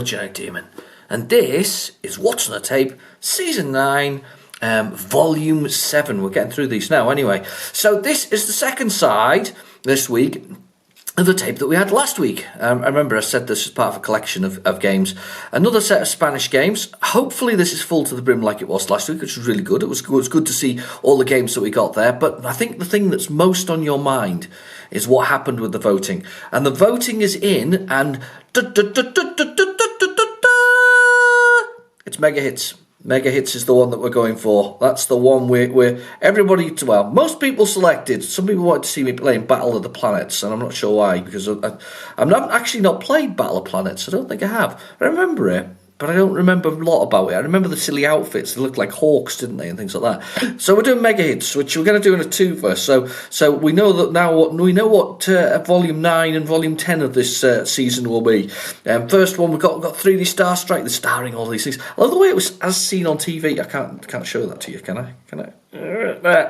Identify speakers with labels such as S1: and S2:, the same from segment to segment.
S1: Photogenic Demon, and this is What's on a Tape, Season 9, Volume 7. We're getting through these now anyway. So this is the second side this week of the tape that we had last week. I remember I said this as part of a collection of games. Another set of Spanish games. Hopefully this is full to the brim like it was last week, which was really good. It was good to see all the games that we got there. But I think the thing that's most on your mind is what happened with the voting. And the voting is in, and it's Mega Hits. Mega Hits is the one that we're going for. That's the one where everybody, well, most people selected. Some people wanted to see me playing Battle of the Planets, and I'm not sure why, because I'm not played Battle of Planets. I don't think I have. I remember it, but I don't remember a lot about it. I remember the silly outfits. They looked like hawks, didn't they, and things like that. So we're doing Mega Hits, which we're going to do in a two-verse. So we know that now. We know what Volume 9 and Volume 10 of this season will be. First one, we've got 3D Star Strike. They're starring all these things. I love the way it was as seen on TV. I can't show that to you, can I?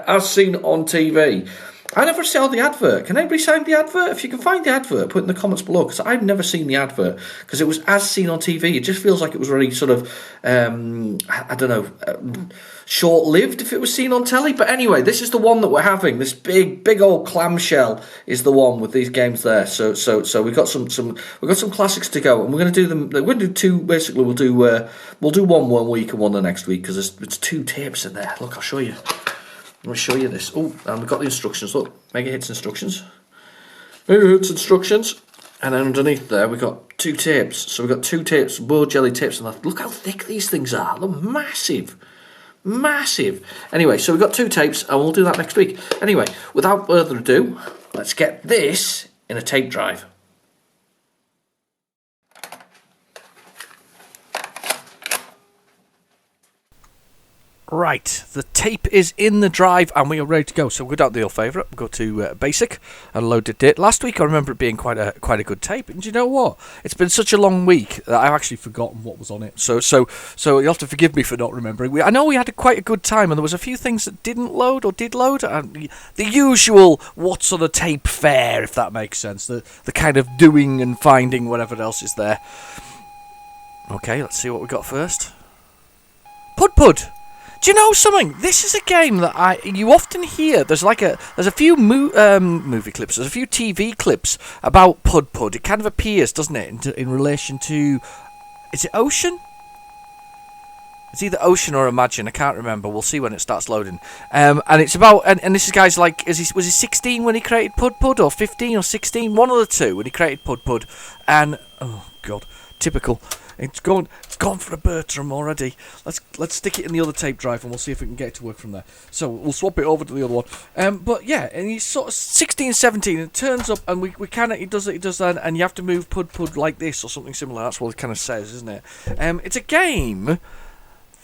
S1: As seen on TV. I never saw the advert. Can anybody find the advert? If you can find the advert, put it in the comments below, because I've never seen the advert, because it was as seen on TV. It just feels like it was really sort of, I don't know, short-lived if it was seen on telly. But anyway, this is the one that we're having. This big old clamshell is the one with these games there. So we've got some classics to go, and we're going to do them. We're going to do two. Basically, we'll do one week and one the next week, because it's 2 tapes in there. Look, I'll show you. Let me show you this. Oh, and we've got the instructions. Look, Mega Hits instructions. Mega Hits instructions. And then underneath there, we've got 2 tapes. So we've got 2 tapes, board jelly tapes. And look how thick these things are. They're massive. Massive. Anyway, so we've got 2 tapes, and we'll do that next week. Anyway, without further ado, let's get this in a tape drive. Right, the tape is in the drive and we are ready to go. So we'll go down to the old favourite, we'll go to Basic and load it. Last week I remember it being quite a good tape, and do you know what? It's been such a long week that I've actually forgotten what was on it. So you'll have to forgive me for not remembering. I know we had quite a good time, and there was a few things that didn't load or did load. And the usual what's on a tape fare, if that makes sense. The kind of doing and finding whatever else is there. Okay, let's see what we got first. Pud. Do you know something? This is a game that you often hear. There's a few movie clips. There's a few TV clips about Pud. It kind of appears, doesn't it, in relation to, is it Ocean? It's either Ocean or Imagine. I can't remember. We'll see when it starts loading. And it's about, and this guy's like, was he 16 when he created Pud, or 15 or 16? One of the two when he created Pud. And oh god, typical. It's gone for a Bertram already. Let's stick it in the other tape drive and we'll see if we can get it to work from there. So we'll swap it over to the other one. But yeah, and he's sort of 16, 17, and it turns up, and he does that, and you have to move Pud like this or something similar. That's what it kind of says, isn't it? It's a game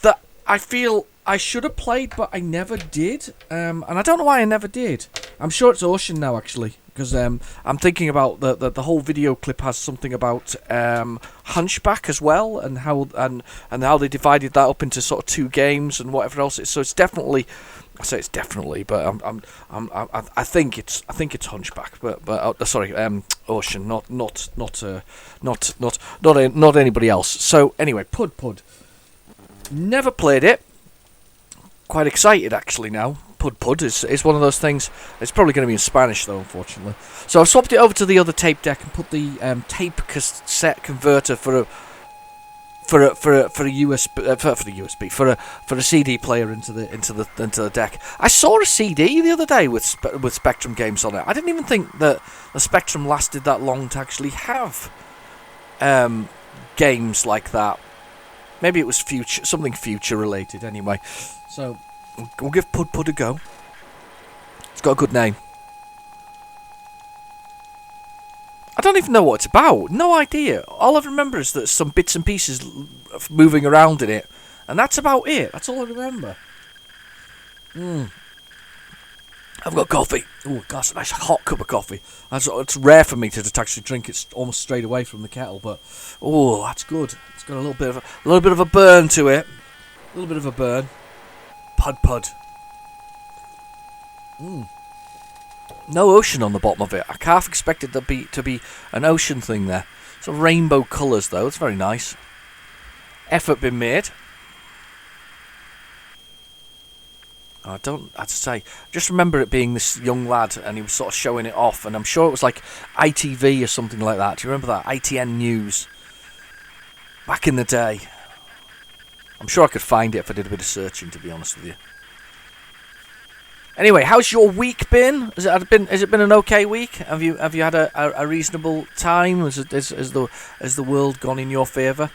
S1: that I feel I should have played, but I never did. And I don't know why I never did. I'm sure it's Ocean now, actually. Because I'm thinking about the whole video clip has something about Hunchback as well, and how they divided that up into sort of 2 games and whatever else. So it's definitely, I say it's definitely, but I think it's Hunchback, but sorry, Ocean, not anybody else. So anyway, Pud. Never played it. Quite excited actually now. Pud is one of those things. It's probably going to be in Spanish though, unfortunately. So I've swapped it over to the other tape deck and put the tape cassette converter for a CD player into the deck. I saw a CD the other day with Spectrum games on it. I didn't even think that the Spectrum lasted that long to actually have games like that. Maybe it was something future related anyway. So we'll give Pud a go. It's got a good name. I don't even know what it's about. No idea. All I remember is that there's some bits and pieces moving around in it, and that's about it. That's all I remember. I've got coffee. Oh, that's a nice hot cup of coffee. It's rare for me to actually drink it almost straight away from the kettle, but oh, that's good. It's got a little bit of a burn to it. A little bit of a burn. Pud. No Ocean on the bottom of it. I half expected there to be an Ocean thing there. Sort of rainbow colours though. It's very nice. Effort been made. I'd say, just remember it being this young lad and he was sort of showing it off, and I'm sure it was like ITV or something like that. Do you remember that? ITN News. Back in the day. I'm sure I could find it if I did a bit of searching, to be honest with you. Anyway, how's your week been? Has it been an okay week? Have you had a reasonable time? Has the world gone in your favour?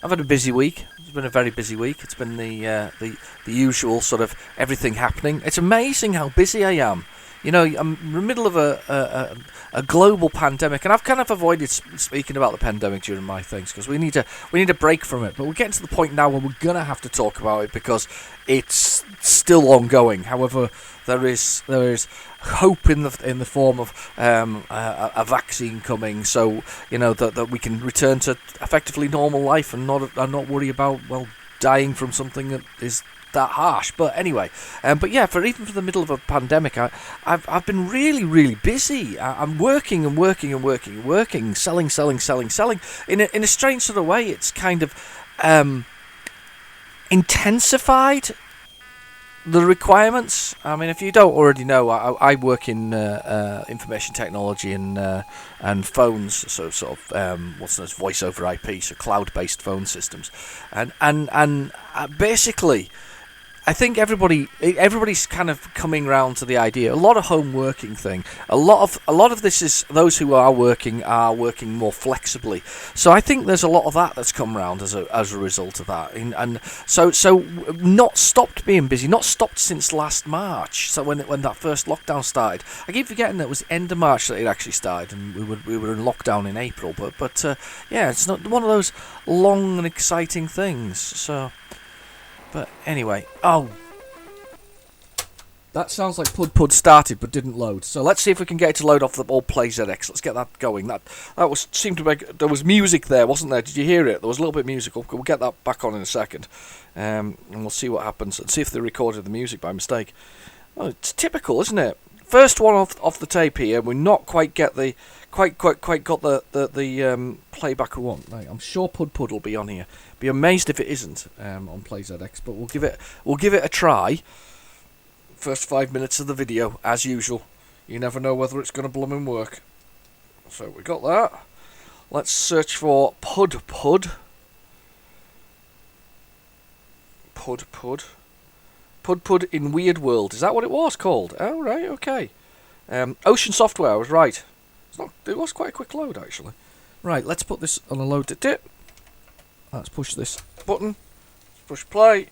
S1: I've had a busy week. It's been a very busy week. It's been the usual sort of everything happening. It's amazing how busy I am. You know, I'm in the middle of a global pandemic, and I've kind of avoided speaking about the pandemic during my things because we need a break from it. But we're getting to the point now where we're gonna have to talk about it because it's still ongoing. However, there is hope in the form of a vaccine coming, so you know that we can return to effectively normal life and not worry about dying from something that is that harsh. But anyway, but yeah, even for the middle of a pandemic, I've been really, really busy. I'm working, selling. In a strange sort of way, it's kind of intensified the requirements. I mean, if you don't already know, I work in information technology and phones, so sort of what's known as voice over IP, so cloud-based phone systems, and basically, I think everybody's kind of coming round to the idea. A lot of home working thing. A lot of this is those who are working more flexibly. So I think there's a lot of that that's come round as a result of that. And so not stopped being busy. Not stopped since last March. So when that first lockdown started, I keep forgetting that it was end of March that it actually started, and we were in lockdown in April. But yeah, it's not one of those long and exciting things. So. But anyway, that sounds like Pud started but didn't load. So let's see if we can get it to load off the old PlayZX. Let's get that going. That seemed to make, there was music there, wasn't there? Did you hear it? There was a little bit musical. We'll get that back on in a second, and we'll see what happens and see if they recorded the music by mistake. Well, it's typical, isn't it? First one off the tape here. We're not quite got the playback we want. Right, I'm sure Pud will be on here. Be amazed if it isn't on PlayZX, but we'll give it a try. First 5 minutes of the video, as usual. You never know whether it's going to bloomin' work. So we got that. Let's search for Pud. Pud in Weird World. Is that what it was called? Oh, right, okay. Ocean Software, I was right. It was quite a quick load, actually. Right, let's put this on a load to dip. Let's push this button. Push play.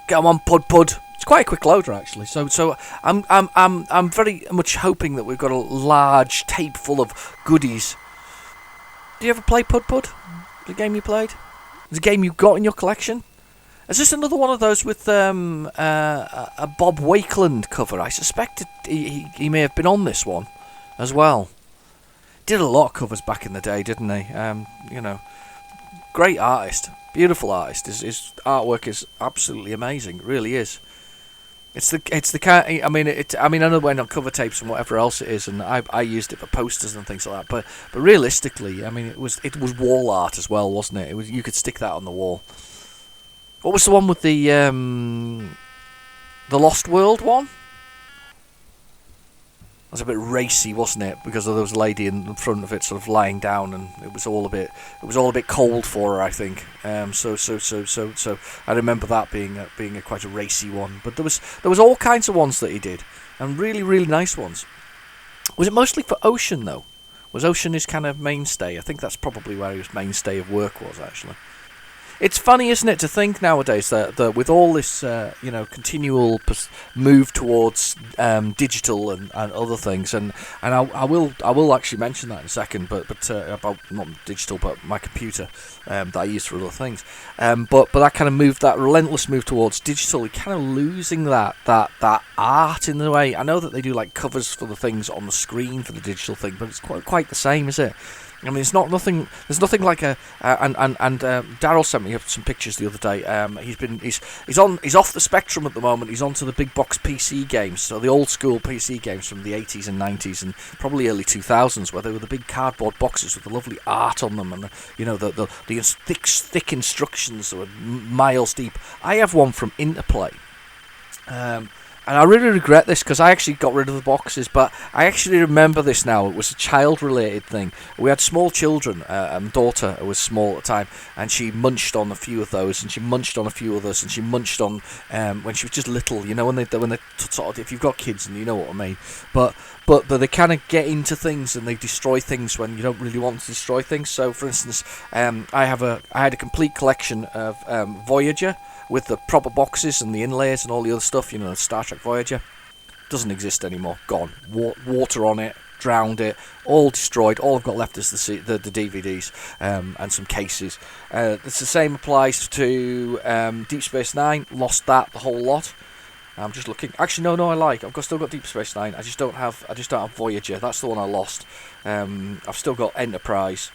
S1: Come on, Pud. It's quite a quick loader, actually. So I'm very much hoping that we've got a large tape full of goodies. Do you ever play Pud? The game you played? The game you got in your collection? Is this another one of those with a Bob Wakeland cover? I suspect he may have been on this one as well. Did a lot of covers back in the day, didn't he? You know, great artist, beautiful artist. His artwork is absolutely amazing. It really is. It's the kind. I mean, I know it went on cover tapes and whatever else it is, and I used it for posters and things like that. But realistically, I mean, it was wall art as well, wasn't it? You could stick that on the wall. What was the one with the Lost World one? It was a bit racy, wasn't it? Because there was a lady in front of it, sort of lying down, and it was all a bit cold for her, I think. So I remember that being quite a racy one. But there was all kinds of ones that he did, and really, really nice ones. Was it mostly for Ocean though? Was Ocean his kind of mainstay? I think that's probably where his mainstay of work was, actually. It's funny, isn't it, to think nowadays that with all this, continual move towards digital and other things, and I will actually mention that in a second, but about not digital, but my computer that I use for other things, but that kind of move, that relentless move towards digital, you're kind of losing that art in a way. I know that they do like covers for the things on the screen for the digital thing, but it's quite the same, is it? I mean, it's not nothing. There's nothing like a. And Daryl sent me some pictures the other day. He's off the spectrum at the moment. He's onto the big box PC games, so the old school PC games from the 80s and 90s and probably early 2000s, where they were the big cardboard boxes with the lovely art on them and the thick instructions that were miles deep. I have one from Interplay. And I really regret this because I actually got rid of the boxes, but I actually remember this now. It was a child-related thing. We had small children. Daughter who was small at the time, and she munched on a few of those, and she munched on a few others, and she munched on when she was just little. You know, when they sort of, if you've got kids, and you know what I mean. But they kind of get into things and they destroy things when you don't really want to destroy things. So, for instance, I had a complete collection of Voyager, with the proper boxes and the inlays and all the other stuff, Star Trek Voyager. Doesn't exist anymore. Gone. Water on it, drowned it, all destroyed. All I've got left is the DVDs and some cases. It's the same applies to Deep Space Nine. Lost that, the whole lot. I'm just looking. Actually, no, I've still got Deep Space Nine. I just don't have Voyager. That's the one I lost. I've still got Enterprise,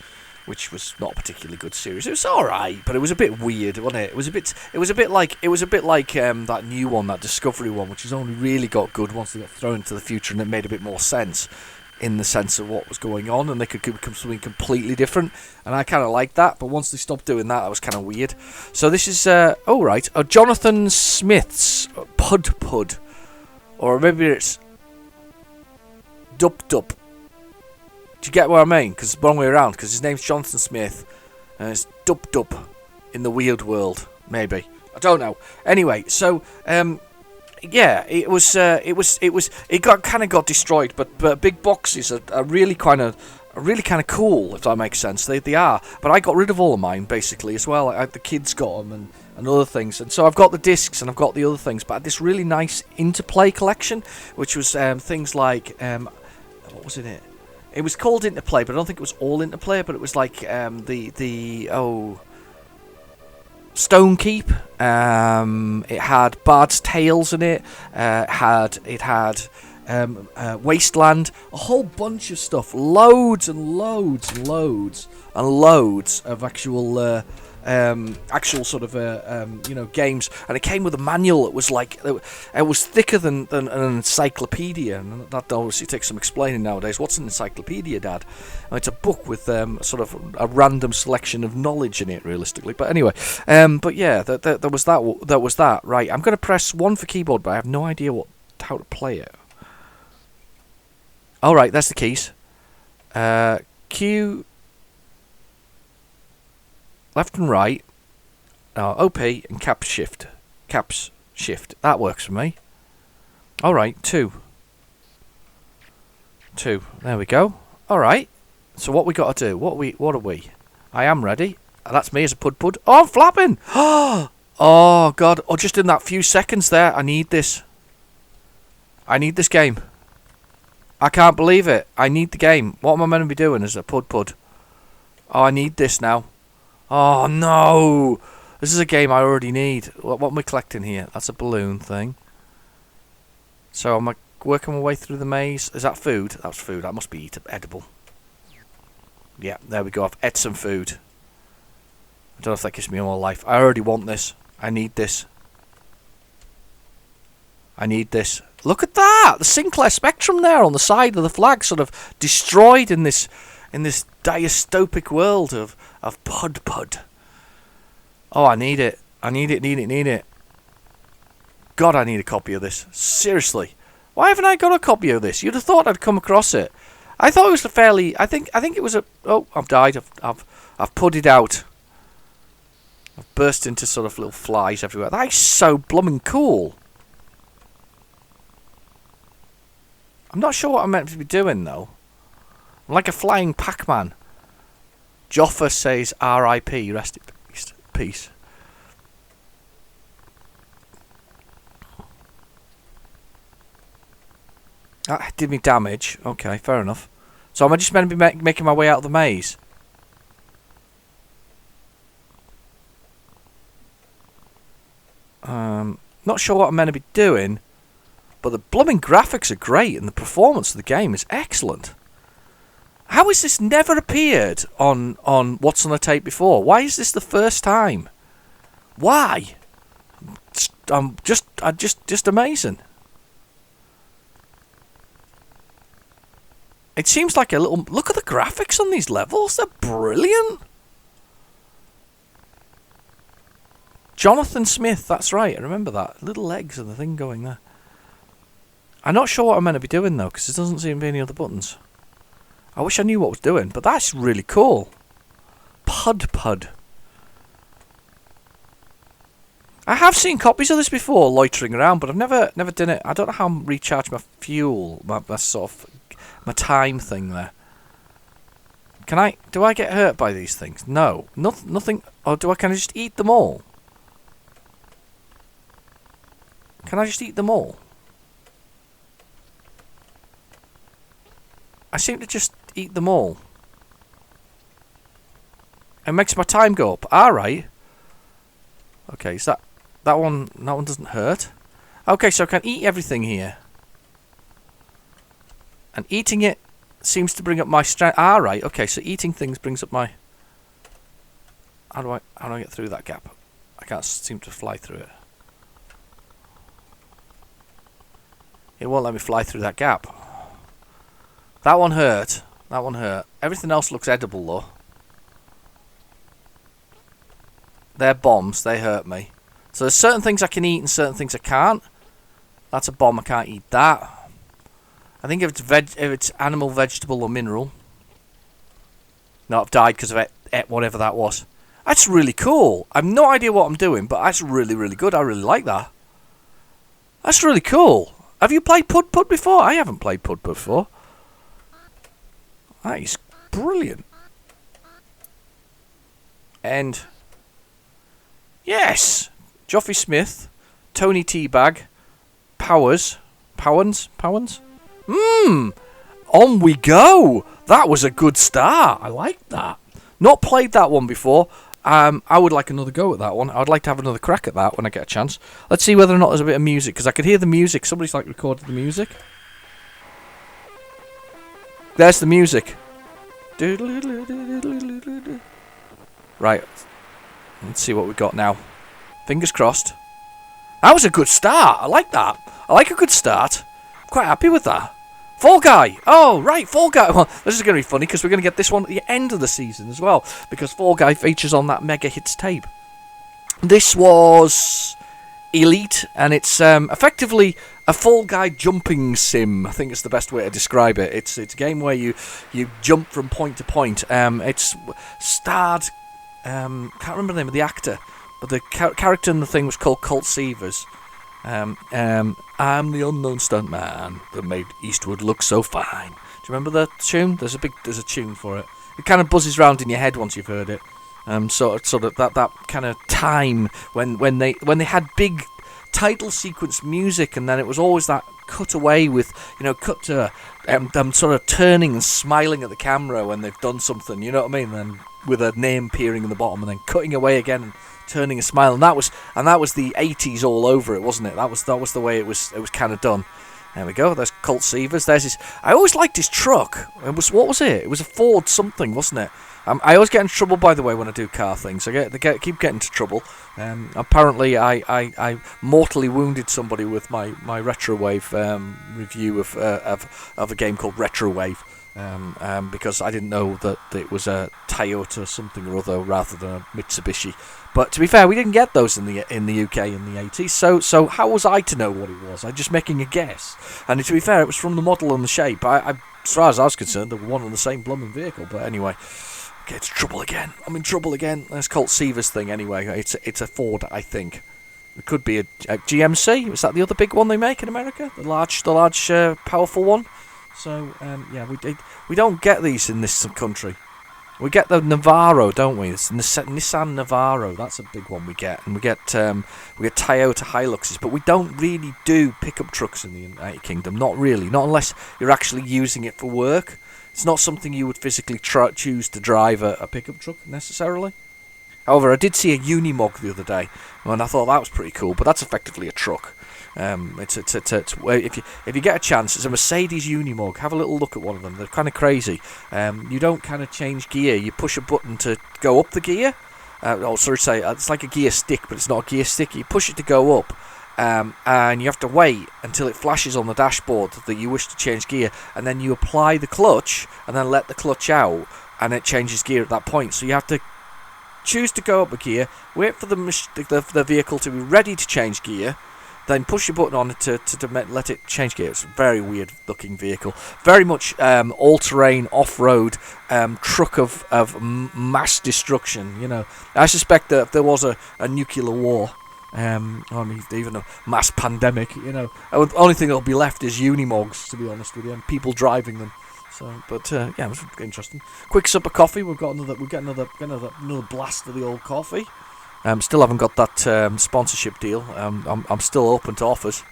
S1: which was not a particularly good series. It was all right, but it was a bit weird, wasn't it? It was a bit like that new one, that Discovery one, which has only really got good once they got thrown into the future and it made a bit more sense in the sense of what was going on, and they could become something completely different. And I kind of liked that, but once they stopped doing that, it was kind of weird. So this is Jonathan Smith's Pud, or maybe it's Dup. Do you get what I mean? Because it's the wrong way around. Because his name's Jonathan Smith, and it's Dup in the weird world. Maybe, I don't know. Anyway, so it got destroyed. But big boxes are really kind of cool, if that makes sense. They are. But I got rid of all of mine basically as well. The kids got them and other things, and so I've got the discs and I've got the other things. But I had this really nice Interplay collection, which was things like what was in it? It was called Interplay, but I don't think it was all Interplay. But it was like Stonekeep. It had Bard's Tales in it. It had Wasteland. A whole bunch of stuff. Loads and loads and loads and loads of actual sort of games, and it came with a manual. It was thicker than an encyclopedia, and that obviously takes some explaining nowadays. What's an encyclopedia, Dad? It's a book with sort of a random selection of knowledge in it, realistically. But anyway, but yeah, there was that. Right, I'm going to press 1 for keyboard, but I have no idea how to play it. All right, that's the keys. Q. Left and right, OP and caps shift. That works for me. All right, 2. There we go. All right. So what we got to do? What are we? I am ready. That's me as a pud. Oh, I'm flapping. Oh God. Oh, just in that few seconds there, I need this. I need this game. I can't believe it. I need the game. What am I meant to be doing as a pud? Oh, I need this now. Oh no! This is a game I already need. What am I collecting here? That's a balloon thing. So am I working my way through the maze? Is that food? That's food. That must be edible. Yeah, there we go. I've ate some food. I don't know if that gives me more life. I already want this. I need this. Look at that! The Sinclair Spectrum there on the side of the flag, sort of destroyed in this dystopic world of Pud. Oh, I need it. Need it. God, I need a copy of this. Seriously. Why haven't I got a copy of this? You'd have thought I'd come across it. I thought it was a fairly... I think it was a... Oh, I've died. I've pudded out. I've burst into sort of little flies everywhere. That is so blooming cool. I'm not sure what I'm meant to be doing, though. I'm like a flying Pac-Man. Joffa says R.I.P. Rest in peace. That did me damage. Okay, fair enough. So am I just meant to be making my way out of the maze? Not sure what I'm meant to be doing, but the blooming graphics are great and the performance of the game is excellent. How has this never appeared on What's on the Tape before? Why is this the first time? Why? Just amazing. It seems like a little... Look at the graphics on these levels. They're brilliant. Jonathan Smith, that's right. I remember that. Little legs and the thing going there. I'm not sure what I'm meant to be doing, though, because there doesn't seem to be any other buttons. I wish I knew what I was doing, but that's really cool. Pud. I have seen copies of this before, loitering around, but I've never done it. I don't know how I recharge my fuel, my sort of... my time thing there. Do I get hurt by these things? No. Nothing. Or can I just eat them all? Can I just eat them all? I seem to just eat them all. It makes my time go up. Alright. Okay, so that one doesn't hurt. Okay, so I can eat everything here. And eating it seems to bring up my strength. Right. Okay, so eating things brings up my... How do I get through that gap? I can't seem to fly through it. It won't let me fly through that gap. That one hurt. Everything else looks edible, though. They're bombs. They hurt me. So there's certain things I can eat and certain things I can't. That's a bomb. I can't eat that. I think if it's animal, vegetable, or mineral. No, I've died because of it, whatever that was. That's really cool. I've no idea what I'm doing, but that's really, really good. I really like that. That's really cool. Have you played Pud Pud before? I haven't played Pud Pud before. That is brilliant. And... yes! Joffrey Smith, Tony Teabag, Powers. On we go. That was a good start. I like that. Not played that one before. I would like another go at that one. I would like to have another crack at that when I get a chance. Let's see whether or not there's a bit of music, because I could hear the music. Somebody's like recorded the music. There's the music. Right. Let's see what we've got now. Fingers crossed. That was a good start. I like that. I like a good start. I'm quite happy with that. Fall Guy! Oh, right, Fall Guy! Well, this is going to be funny because we're going to get this one at the end of the season as well, because Fall Guy features on that Mega Hits tape. This was Elite, and it's effectively a Fall Guy jumping sim. I think it's the best way to describe it. It's a game where you jump from point to point. It's starred... can't remember the name of the actor, but the character in the thing was called Colt Seavers. I'm the unknown stuntman that made Eastwood look so fine. Do you remember the tune? There's a tune for it. It kind of buzzes round in your head once you've heard it. Sort of that kind of time when they had big title sequence music, and then it was always that cut away with, cut to them sort of turning and smiling at the camera when they've done something. You know what I mean? And with a name appearing in the bottom, and then cutting away again. And turning a smile, and that was the 80s all over it, wasn't it? That was the way it was kind of done. There we go. There's Colt Seavers. There's his. I always liked his truck. What was it? It was a Ford something, wasn't it? I always get in trouble, by the way, when I do car things. I keep getting into trouble. Apparently, I mortally wounded somebody with my Retrowave review of a game called Retrowave. Because I didn't know that it was a Toyota something or other rather than a Mitsubishi. But to be fair, we didn't get those in the UK in the 80s. So how was I to know what it was? I'm just making a guess. And to be fair, it was from the model and the shape. As far as I was concerned, they were one and the same blooming vehicle. But anyway, get into trouble again. I'm in trouble again. That's Colt Seavers thing anyway. It's a Ford, I think. It could be a GMC. Is that the other big one they make in America? The large, powerful one. So we don't get these in this country. We get the Navaro, don't we? It's Nissan Navaro. That's a big one we get, and we get Toyota Hiluxes. But we don't really do pickup trucks in the United Kingdom. Not really. Not unless you're actually using it for work. It's not something you would physically choose to drive a pickup truck necessarily. However, I did see a Unimog the other day, and I thought that was pretty cool. But that's effectively a truck. If you get a chance, it's a Mercedes Unimog. Have a little look at one of them. They're kind of crazy. You don't kind of change gear. You push a button to go up the gear. It's like a gear stick, but it's not a gear stick. You push it to go up, and you have to wait until it flashes on the dashboard that you wish to change gear, and then you apply the clutch, and then let the clutch out, and it changes gear at that point. So you have to choose to go up a gear, wait for the vehicle to be ready to change gear, then push your button on it to let it change gear. It's a very weird looking vehicle. Very much all-terrain, off-road truck of mass destruction, you know. I suspect that if there was a nuclear war, even a mass pandemic, you know, the only thing that'll be left is Unimogs, to be honest with you, and people driving them. So, but yeah, it was interesting. Quick sup of coffee. We've got another blast of the old coffee. Still haven't got that sponsorship deal. I'm still open to offers.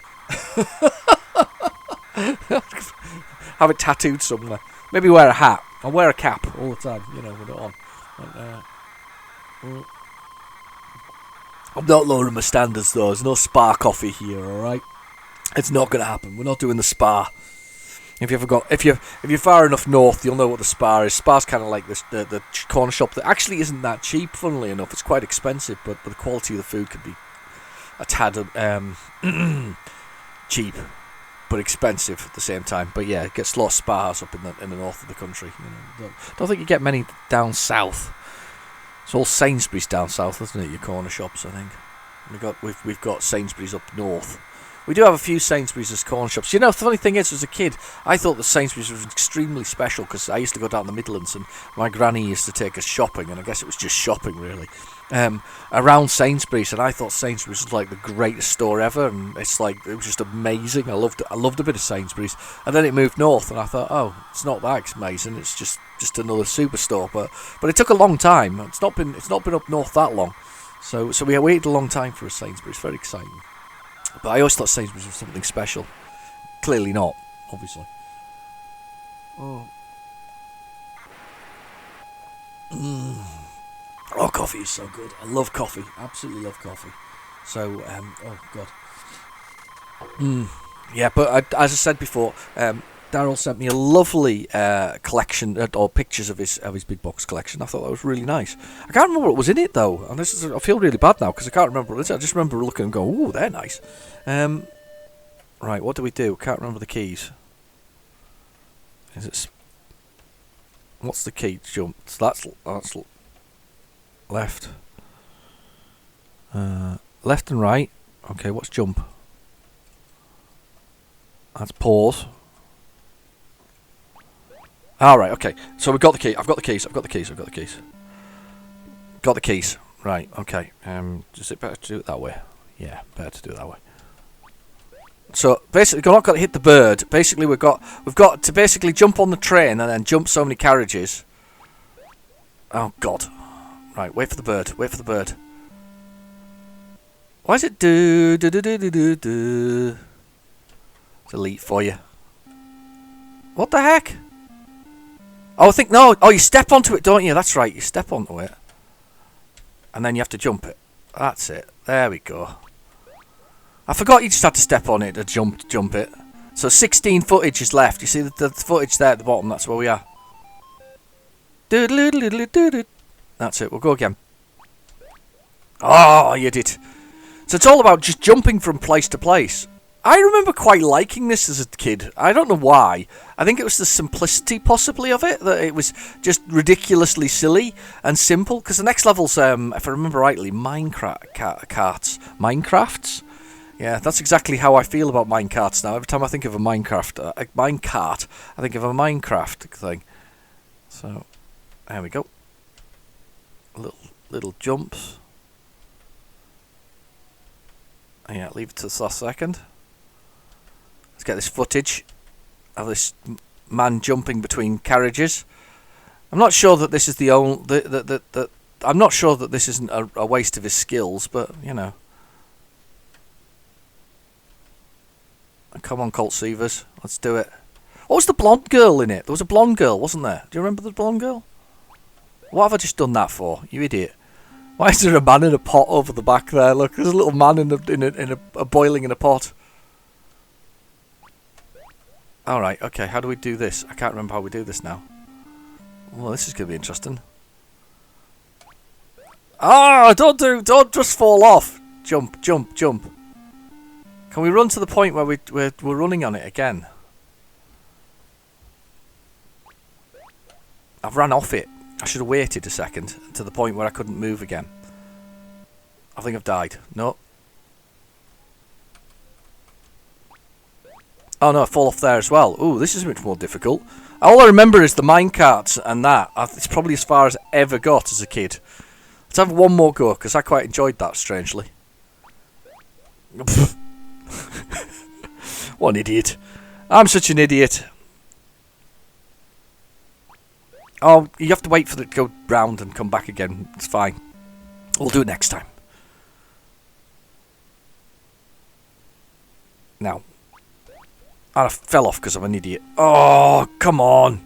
S1: Have it tattooed somewhere. Maybe wear a hat. I'll wear a cap all the time, you know, with it on. But, I'm not lowering my standards though. There's no spa coffee here, alright? It's not going to happen. We're not doing the spa. If you're far enough north, you'll know what the Spa is. Spa's kind of like the corner shop that actually isn't that cheap, funnily enough. It's quite expensive, but the quality of the food can be a tad cheap, but expensive at the same time. But yeah, it gets a lot of spas up in the north of the country. You know, don't think you get many down south. It's all Sainsbury's down south, isn't it? Your corner shops, I think. We've got Sainsbury's up north. We do have a few Sainsbury's as corner shops. You know, the funny thing is, as a kid, I thought that Sainsbury's was extremely special because I used to go down the Midlands and my granny used to take us shopping, and I guess it was just shopping, really, around Sainsbury's, and I thought Sainsbury's was like the greatest store ever, and it was just amazing. I loved a bit of Sainsbury's, and then it moved north, and I thought, oh, it's not that amazing. It's just another superstore, but it took a long time. It's not been up north that long, so we waited a long time for a Sainsbury's. Very exciting. But I always thought Sainsbury's was something special. Clearly not, obviously. Oh. Oh, coffee is so good. I love coffee. Absolutely love coffee. So, oh, God. Yeah, but as I said before, Daryl sent me a lovely collection, or pictures of his big box collection. I thought that was really nice. I can't remember what was in it though, and I feel really bad now because I can't remember what it is. I just remember looking and going, "Ooh, they're nice." Right, what do we do? Can't remember the keys. What's the key? Jump. So that's left. Left and right. Okay, what's jump? That's pause. Alright, okay. So we've got the key. I've got the keys. Got the keys. Right, okay. Is it better to do it that way? Yeah, better to do it that way. So basically, we've not got to hit the bird. Basically, we've got to basically jump on the train and then jump so many carriages. Oh God! Right, wait for the bird. Why is it do? Delete for you. What the heck? Oh, I think no. Oh, you step onto it, don't you? That's right. You step onto it, and then you have to jump it. That's it. There we go. I forgot you just had to step on it to jump it. So 16 footage is left. You see the footage there at the bottom? That's where we are. That's it. We'll go again. Oh, you did. So it's all about just jumping from place to place. I remember quite liking this as a kid. I don't know why. I think it was the simplicity, possibly, of it. That it was just ridiculously silly and simple. Because the next level's, if I remember rightly, Minecrafts. Yeah, that's exactly how I feel about minecarts now. Every time I think of a minecart, I think of a Minecraft thing. So, there we go. Little jumps. Yeah, leave it to the last second. Let's get this footage of this man jumping between carriages. I'm not sure that this is the only. I'm not sure that this isn't a waste of his skills, but you know. Come on, Colt Seavers, let's do it. What was the blonde girl in it? There was a blonde girl, wasn't there? Do you remember the blonde girl? What have I just done that for? You idiot. Why is there a man in a pot over the back there? Look, there's a little man in a boiling in a pot. Alright, okay, how do we do this? I can't remember how we do this now. Well, this is going to be interesting. Ah, don't just fall off. Jump, jump, jump. Can we run to the point where we're running on it again? I've ran off it. I should have waited a second to the point where I couldn't move again. I think I've died. No. Oh no, I fall off there as well. Ooh, this is much more difficult. All I remember is the minecarts and that. It's probably as far as I ever got as a kid. Let's have one more go, because I quite enjoyed that, strangely. What an idiot. I'm such an idiot. Oh, you have to wait for it to go round and come back again. It's fine. We'll do it next time. Now. And I fell off because I'm an idiot. Oh, come on.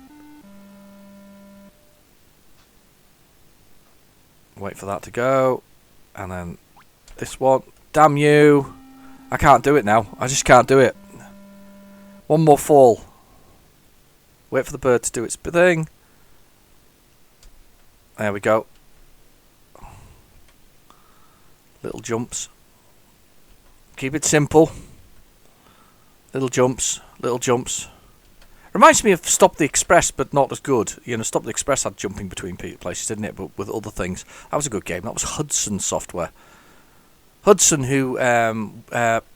S1: Wait for that to go. And then this one. Damn you. I can't do it now. I just can't do it. One more fall. Wait for the bird to do its thing. There we go. Little jumps. Keep it simple. Little jumps. Little jumps. Reminds me of Stop the Express, but not as good. You know, Stop the Express had jumping between places, didn't it? But with other things. That was a good game. That was Hudson Software. Hudson, who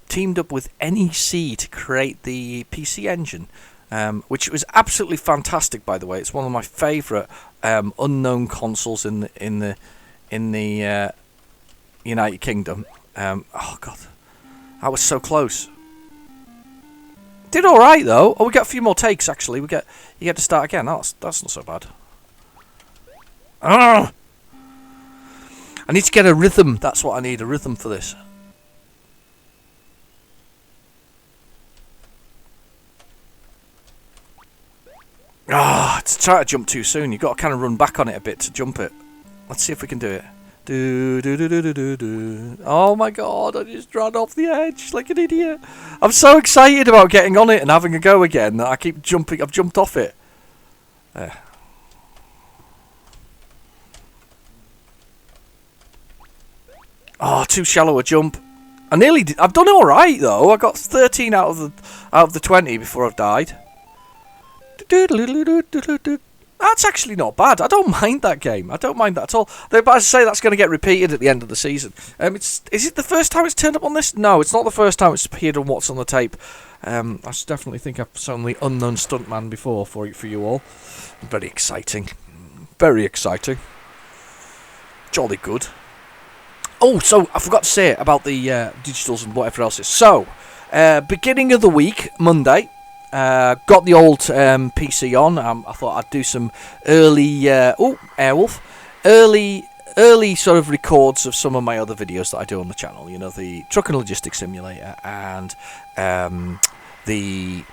S1: teamed up with NEC to create the PC Engine, which was absolutely fantastic, by the way. It's one of my favourite unknown consoles in the United Kingdom. Oh god, I was so close. Did all right though. Oh, we got a few more takes actually. You get to start again. That's not so bad. Ah! I need to get a rhythm. That's what I need, a rhythm for this. Ah, to try to jump too soon, you've got to kind of run back on it a bit to jump it. Let's see if we can do it. Oh my god, I just ran off the edge like an idiot. I'm so excited about getting on it and having a go again that I keep jumping. I've jumped off it. There. Oh, too shallow a jump. I nearly did. I've done it all right though. I got 13 out of the 20 before I've died. That's actually not bad. I don't mind that game. I don't mind that at all. But as I say, that's going to get repeated at the end of the season. Is it the first time it's turned up on this? No, it's not the first time it's appeared on What's on the Tape. I definitely think I've shown the Unknown Stuntman before for you all. Very exciting. Very exciting. Jolly good. Oh, so I forgot to say about the digitals and whatever else is. So, beginning of the week, Monday, got the old PC on. I thought I'd do some early, Airwolf, early sort of records of some of my other videos that I do on the channel. You know, the Truck and Logistics Simulator and the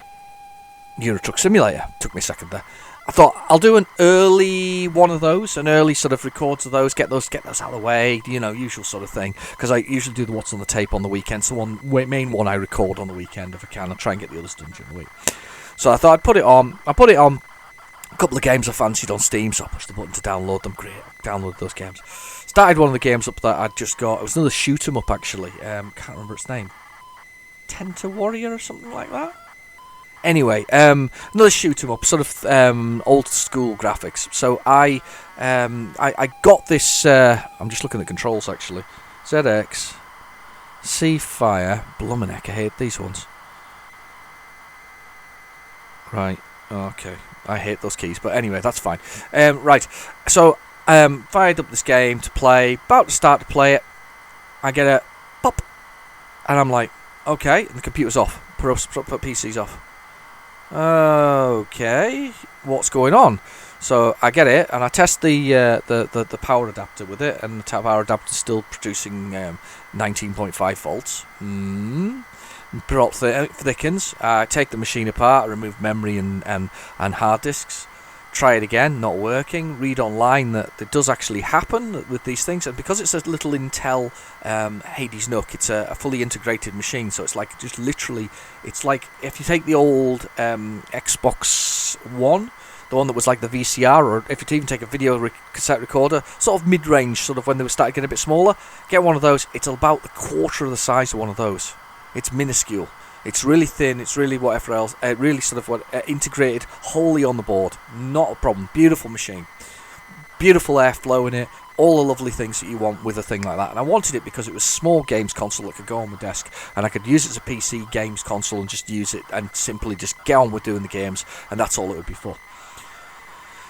S1: Euro Truck Simulator. Took me a second there. I thought I'll do an early one of those, an early sort of records of those, get those out of the way, you know, usual sort of thing. Because I usually do the What's on the Tape on the weekend, so main one I record on the weekend if I can. I'll try and get the others done during the week. So I thought I'd put it on. I put it on a couple of games I fancied on Steam, so I pushed the button to download them. Great, download those games. Started one of the games up that I'd just got. It was another shoot 'em up actually. Can't remember its name. Tenta Warrior or something like that. Anyway, another shoot 'em up, sort of old school graphics. So I got this. I'm just looking at controls actually. ZX, C Fire, Blummeneck. I hate these ones. Right. Okay. I hate those keys, but anyway, that's fine. Right. So fired up this game to play. About to start to play it. I get a pop, and I'm like, okay. And the computer's off. Put PC's off. Okay, what's going on? So I get it, and I test the power adapter with it, and the power adapter's still producing 19.5 volts. Plot thickens. I take the machine apart, I remove memory and hard disks. Try it again, not working. Read online that it does actually happen with these things, and because it's a little Intel Hades Nook, it's a fully integrated machine. So it's like just literally, it's like if you take the old Xbox One, the one that was like the VCR, or if you even take a video cassette recorder, sort of mid-range, sort of when they were starting to get a bit smaller, get one of those. It's about a quarter of the size of one of those. It's minuscule. It's really thin. It's really whatever else. Really sort of integrated wholly on the board. Not a problem. Beautiful machine. Beautiful airflow in it. All the lovely things that you want with a thing like that. And I wanted it because it was a small games console that could go on my desk, and I could use it as a PC games console and just use it and simply just get on with doing the games, and that's all it would be for.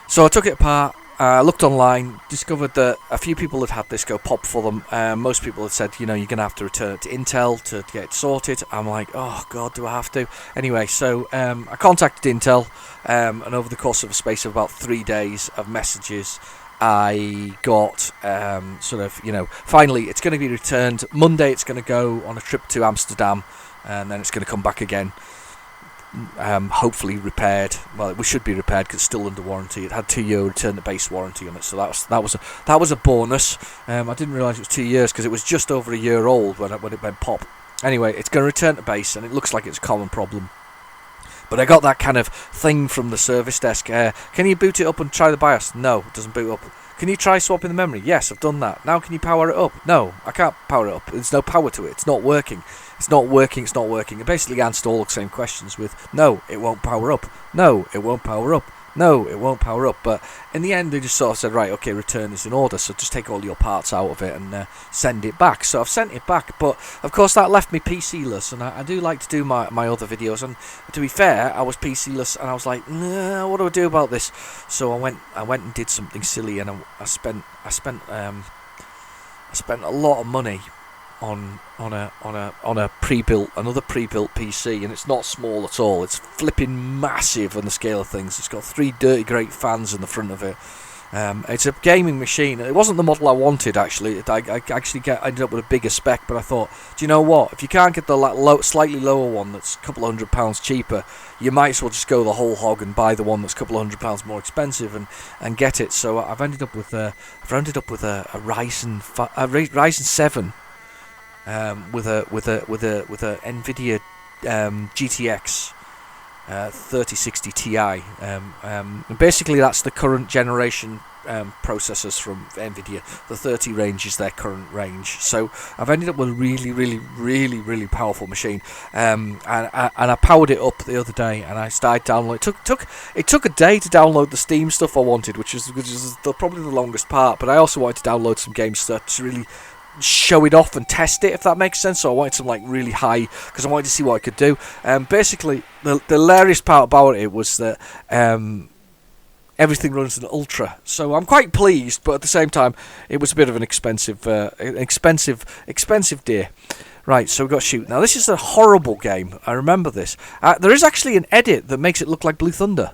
S1: So I took it apart, looked online, discovered that a few people had this go pop for them. Most people had said, you're going to have to return it to Intel to get it sorted. I'm like, oh God, do I have to? Anyway, so I contacted Intel, and over the course of a space of about 3 days of messages, I got finally it's going to be returned. Monday it's going to go on a trip to Amsterdam, and then it's going to come back again. Hopefully repaired. Well, we should be repaired because it's still under warranty. It had 2 year return to base warranty on it, so that was a bonus. I didn't realise it was 2 years because it was just over a year old when it went pop. Anyway, it's going to return to base, and it looks like it's a common problem. But I got that kind of thing from the service desk. Can you boot it up and try the BIOS? No, it doesn't boot up. Can you try swapping the memory? Yes, I've done that. Now can you power it up? No, I can't power it up. There's no power to it. It's not working. It's not working. It's not working. It basically answered all the same questions with, no, it won't power up. No, it won't power up. No, it won't power up. But in the end, they just sort of said, right, okay, return is in order. So just take all your parts out of it and send it back. So I've sent it back. But, of course, that left me PC-less. And I do like to do my other videos. And to be fair, I was PC-less. And I was like, nah, what do I do about this? So I went and did something silly. And I spent a lot of money on another pre-built PC, and it's not small at all. It's flipping massive on the scale of things. It's got 3 dirty great fans in the front of it. It's a gaming machine. It wasn't the model I wanted, actually. I ended up with a bigger spec, but I thought, do you know what? If you can't get the slightly lower one that's a couple of £100 cheaper, you might as well just go the whole hog and buy the one that's a couple of £100 more expensive and get it. So I've ended up with a Ryzen 7 with a NVIDIA GTX 3060 Ti. Basically, that's the current generation processors from NVIDIA. The 30 range is their current range. So I've ended up with a really, really, really, really powerful machine. And I powered it up the other day, and I started downloading. It took a day to download the Steam stuff I wanted, which is probably the longest part. But I also wanted to download some games to really show it off and test it, if that makes sense. So I wanted some really high, because I wanted to see what I could do. Basically, the hilarious part about it was that everything runs in ultra. So I'm quite pleased, but at the same time, it was a bit of an expensive deer. Right, so we've got Shoot. Now, this is a horrible game. I remember this. There is actually an edit that makes it look like Blue Thunder.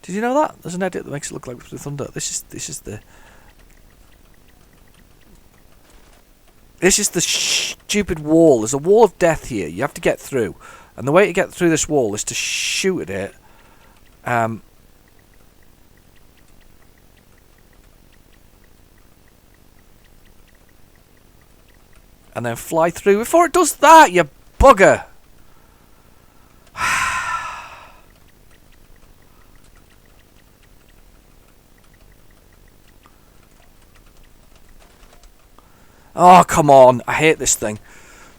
S1: Did you know that? There's an edit that makes it look like Blue Thunder. This is the stupid wall. There's a wall of death here. You have to get through. And the way to get through this wall is to shoot at it. And then fly through before it does that, you bugger. Oh, come on. I hate this thing.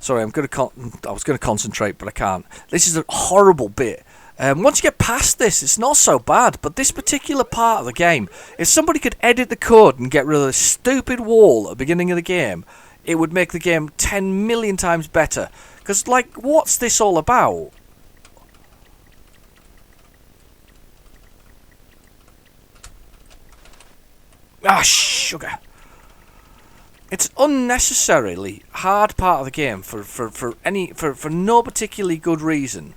S1: Sorry, I was going to concentrate, but I can't. This is a horrible bit. Once you get past this, it's not so bad. But this particular part of the game, if somebody could edit the code and get rid of the stupid wall at the beginning of the game, it would make the game 10 million times better. Because, what's this all about? Ah, sugar. It's unnecessarily hard part of the game for no particularly good reason.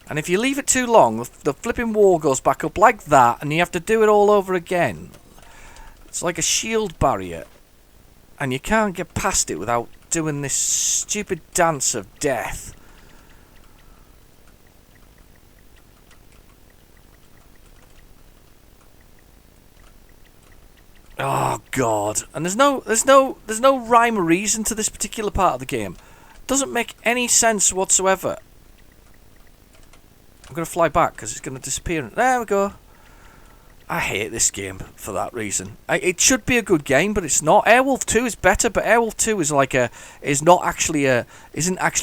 S1: And if you leave it too long, the flipping wall goes back up like that, and you have to do it all over again. It's like a shield barrier, and you can't get past it without doing this stupid dance of death. Oh God! And there's no rhyme or reason to this particular part of the game. It doesn't make any sense whatsoever. I'm gonna fly back because it's gonna disappear. There we go. I hate this game for that reason. It should be a good game, but it's not. Airwolf 2 is better, but Airwolf 2 isn't actually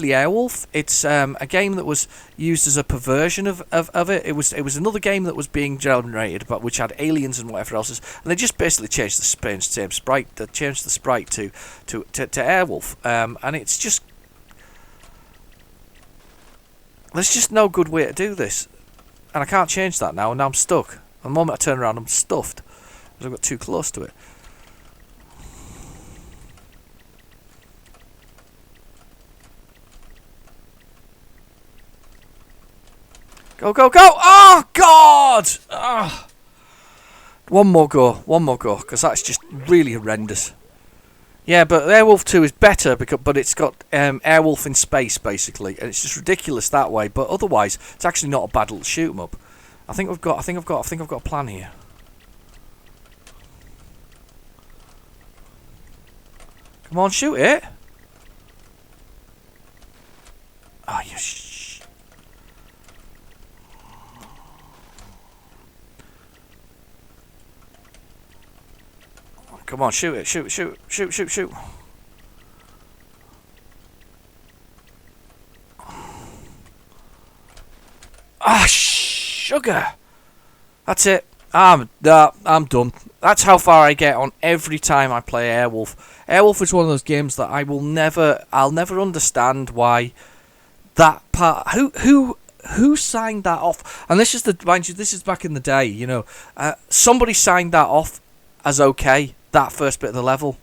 S1: Airwolf. It's a game that was used as a perversion of it. It was another game that was being generated, but which had aliens and whatever else. And they just basically changed the same sprite. They changed the sprite to Airwolf, and it's just there's just no good way to do this, and I can't change that now. And now I'm stuck. The moment I turn around, I'm stuffed because I got too close to it. Go, go, go! Oh, God! Oh. One more go, because that's just really horrendous. Yeah, but Airwolf 2 is better, but it's got Airwolf in space, basically, and it's just ridiculous that way. But otherwise, it's actually not a bad little shoot 'em up. I think I've got a plan here. Come on, shoot it! Oh, you Come on, shoot it! Shoot! Ah, sugar! That's it. I'm done. That's how far I get on every time I play Airwolf. Airwolf is one of those games that I'll never understand why that part. Who signed that off? And this is mind you, this is back in the day. You know, somebody signed that off as okay. That first bit of the level.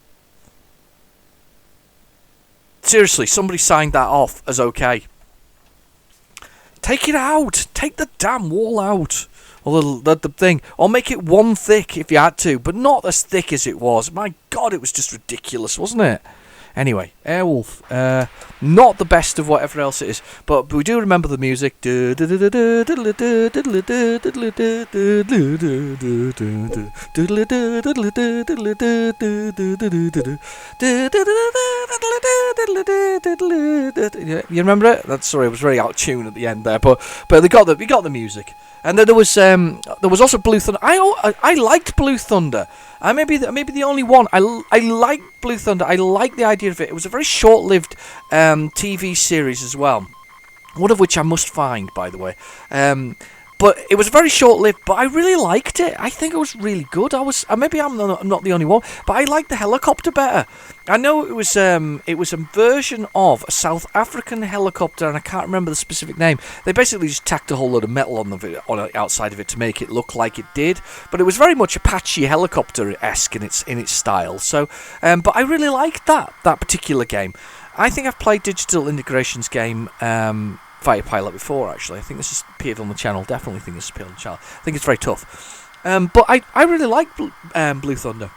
S1: Seriously, somebody signed that off as okay. Take it out. Take the damn wall out. Or the thing. Or make it one thick if you had to. But not as thick as it was. My God, it was just ridiculous, wasn't it? Anyway, Airwolf. Not the best of whatever else it is. But we do remember the music. You remember it? That's sorry, it was very out of tune at the end there. But we got the music. And then there was also Blue Thunder. I liked Blue Thunder. I may be the only one. I like Blue Thunder. I like the idea of it. It was a very short-lived TV series as well. One of which I must find, by the way. But it was very short-lived, but I really liked it. I think it was really good. Maybe I'm not the only one, but I liked the helicopter better. I know it was a version of a South African helicopter, and I can't remember the specific name. They basically just tacked a whole load of metal on the outside of it to make it look like it did. But it was very much Apache helicopter-esque in its style. So, but I really liked that particular game. I think I've played Digital Integration's game. Fighter Pilot before, actually. I think this has appeared on the channel. Definitely think this has appeared on the channel. I think it's very tough. But I really liked Blue Thunder.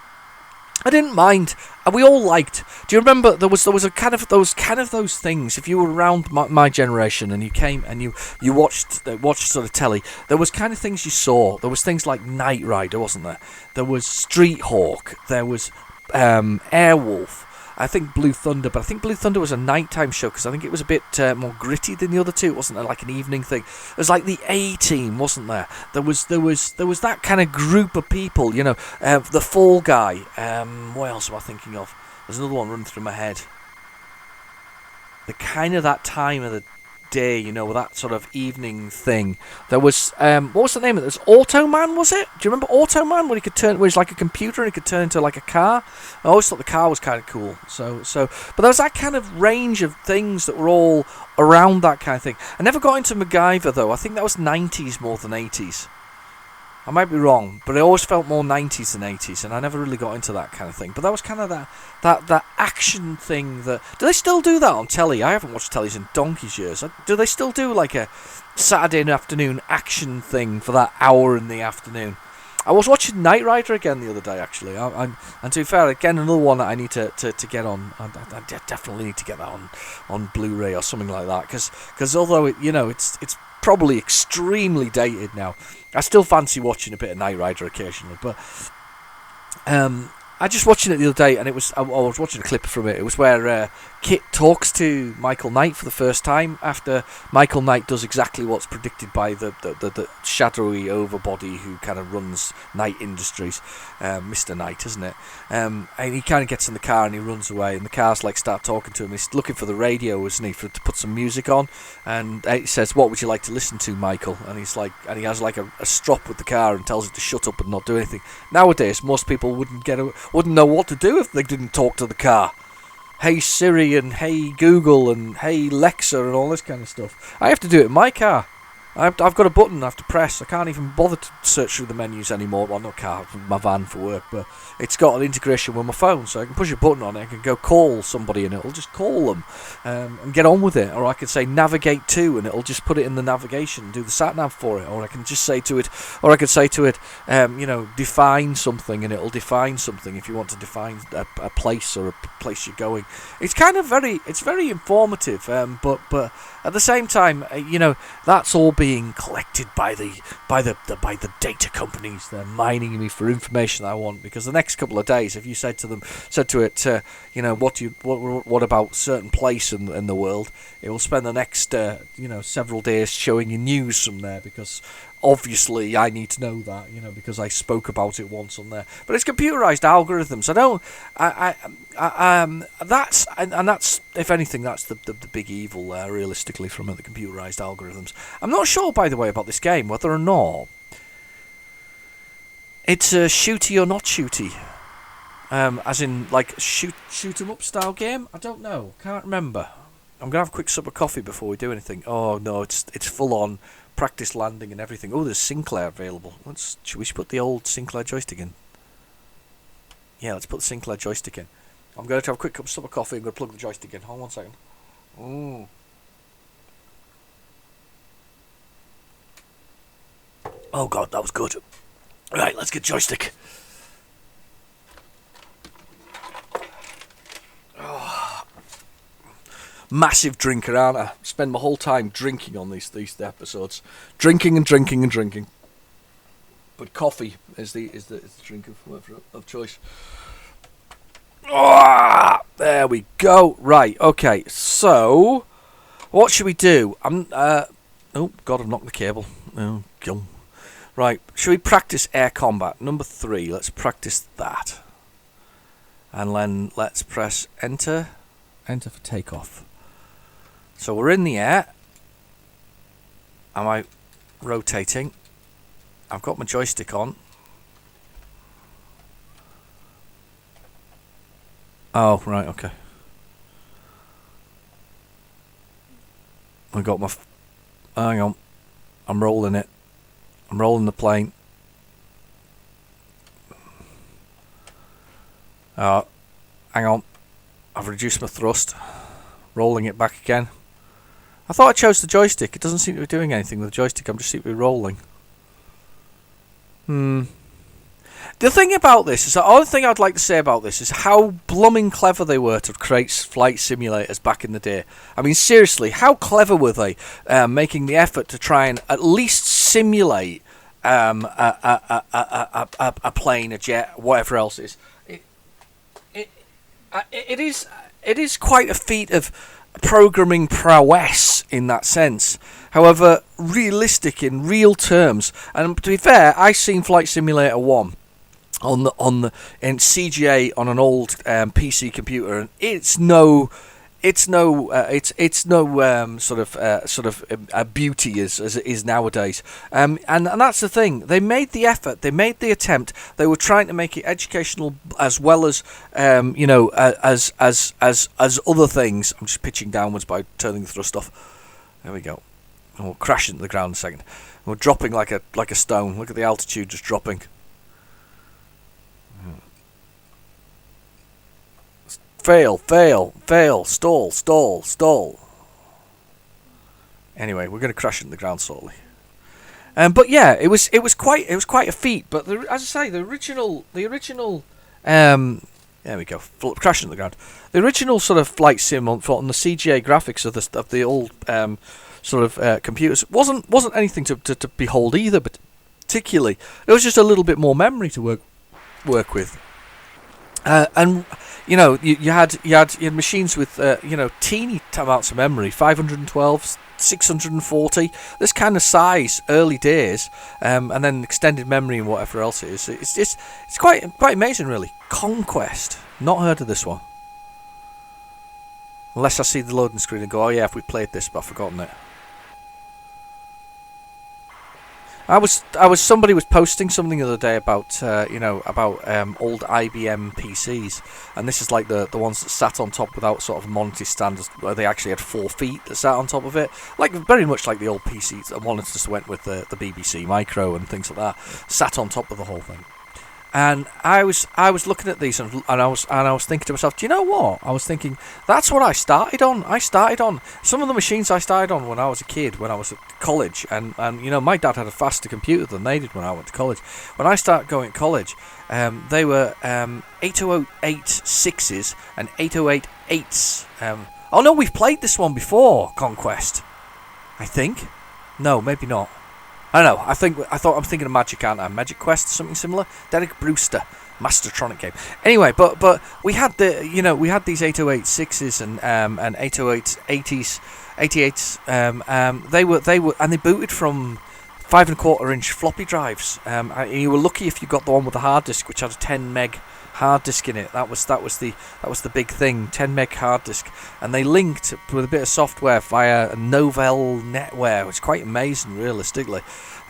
S1: I didn't mind. We all liked. Do you remember there was a kind of those things? If you were around my generation and you came and you watched sort of telly, there was kind of things you saw. There was things like Knight Rider, wasn't there? There was Street Hawk. There was Airwolf. I think Blue Thunder, but I think Blue Thunder was a nighttime show because I think it was a bit more gritty than the other two. It wasn't like an evening thing. It was like the A-Team, wasn't there? There was that kind of group of people, you know. The Fall Guy. What else am I thinking of? There's another one running through my head. The kind of that time of the day, you know, with that sort of evening thing. There was what was the name of it? It was Automan, was it? Do you remember Automan, where he was like a computer and he could turn into like a car? I always thought the car was kind of cool. So but there was that kind of range of things that were all around that kind of thing. I never got into MacGyver though. I think that was 90s more than 80s. I might be wrong, but it always felt more 90s than 80s, and I never really got into that kind of thing. But that was kind of that action thing. Do they still do that on telly? I haven't watched tellies in donkey's years. Do they still do like a Saturday afternoon action thing for that hour in the afternoon? I was watching Knight Rider again the other day, actually. And to be fair, again, another one that I need to get on. I definitely need to get that on Blu-ray or something like that. Because although it's probably extremely dated now, I still fancy watching a bit of Knight Rider occasionally. But I just watching it the other day, and I was watching a clip from it. It was where Kit talks to Michael Knight for the first time after Michael Knight does exactly what's predicted by the shadowy overbody who kind of runs Knight Industries, Mr. Knight, isn't it? And he kind of gets in the car and he runs away, and the cars like start talking to him. He's looking for the radio, isn't he, to put some music on, and he says, "What would you like to listen to, Michael?" And he's like, and he has like a strop with the car and tells it to shut up and not do anything. Nowadays, most people wouldn't know what to do if they didn't talk to the car. Hey Siri and hey Google and hey Lexa and all this kind of stuff. I have to do it in my car. I've got a button I have to press. I can't even bother to search through the menus anymore. Well, not car, my van for work, but it's got an integration with my phone, so I can push a button on it, I can go call somebody and it'll just call them and get on with it. Or I can say navigate to and it'll just put it in the navigation and do the sat nav for it. Or I can just say to it, define something, and it'll define something if you want to define a place or a place you're going. It's kind of very informative, but at the same time, that's all being collected by the data companies. They're mining me for information I want, because the next couple of days, if you said to it, what about certain place in the world, it will spend the next several days showing you news from there, because obviously I need to know that, because I spoke about it once on there. But it's computerized algorithms. That's if anything, that's the big evil there, realistically, from the computerized algorithms. I'm not sure, by the way, about this game, whether or not it's a shooty or not shooty. As in, like, shoot 'em up style game? I don't know. Can't remember. I'm going to have a quick sip of coffee before we do anything. Oh, no, it's full on practice landing and everything. Oh, there's Sinclair available. Should we put the old Sinclair joystick in? Yeah, let's put the Sinclair joystick in. I'm going to have a quick sip of coffee. I'm going to plug the joystick in. Hold on 1 second. Oh, God, that was good. Right, let's get joystick. Massive drinker, aren't I? Spend my whole time drinking on these episodes, drinking. But coffee is the drink of choice. There we go. Right, okay. So, what should we do? Oh God, I've knocked the cable. Oh God. Right, should we practice air combat? Number 3. Let's practice that, and then let's press enter. Enter for takeoff. So we're in the air. Am I rotating? I've got my joystick on. Oh, right, okay. I got my... hang on. I'm rolling it. I'm rolling the plane. Hang on. I've reduced my thrust. Rolling it back again. I thought I chose the joystick. It doesn't seem to be doing anything with the joystick. I'm just seem to be rolling. The thing about this is, the only thing I'd like to say about this is how blooming clever they were to create flight simulators back in the day. I mean, seriously, how clever were they making the effort to try and at least simulate a plane, a jet, whatever else it is. It is quite a feat of programming prowess in that sense. However, realistic in real terms. And to be fair, I seen Flight Simulator 1 in CGA on an old PC computer, and it's no sort of beauty as it is nowadays. And that's the thing. They made the effort. They made the attempt. They were trying to make it educational as well as as other things. I'm just pitching downwards by turning the thrust off. There we go. And we'll crash into the ground in a second. We're dropping like a stone. Look at the altitude just dropping. Fail, stall. Anyway, we're going to crash into the ground slowly. But yeah, it was quite a feat. But as I say, the original. There we go. Crashing into the ground. The original sort of flight sim on the CGA graphics of the old computers wasn't anything to behold either. But particularly, it was just a little bit more memory to work work with. And you had machines with teeny amounts of memory, 512, 640, this kind of size, early days, and then extended memory and whatever else it is. It's quite amazing, really. Conquest, not heard of this one. Unless I see the loading screen and go, oh yeah, if we played this, but I've forgotten it. Somebody was posting something the other day about old IBM PCs, and this is like the ones that sat on top without sort of monitors standards, where they actually had 4 feet that sat on top of it, like very much like the old PCs that monitors went with the BBC Micro and things like that, sat on top of the whole thing. And I was looking at these and I was thinking to myself, do you know what? I was thinking that's what I started on. I started on some of the machines I started on when I was a kid, when I was at college, and my dad had a faster computer than they did when I went to college. When I started going to college, they were 8008 6s and 808 8s. Oh no, we've played this one before, Conquest. I think. No, maybe not. I don't know. I'm thinking of Magic, aren't I? Magic Quest, something similar. Derek Brewster, Mastertronic game. Anyway, but we had these 808 6s and 808 80s, 88s. They were and they booted from 5.25 inch floppy drives. You were lucky if you got the one with the hard disk, which had a 10 meg hard disk in it. That was the big thing, 10 meg hard disk, and they linked with a bit of software via a Novell NetWare, which is quite amazing realistically.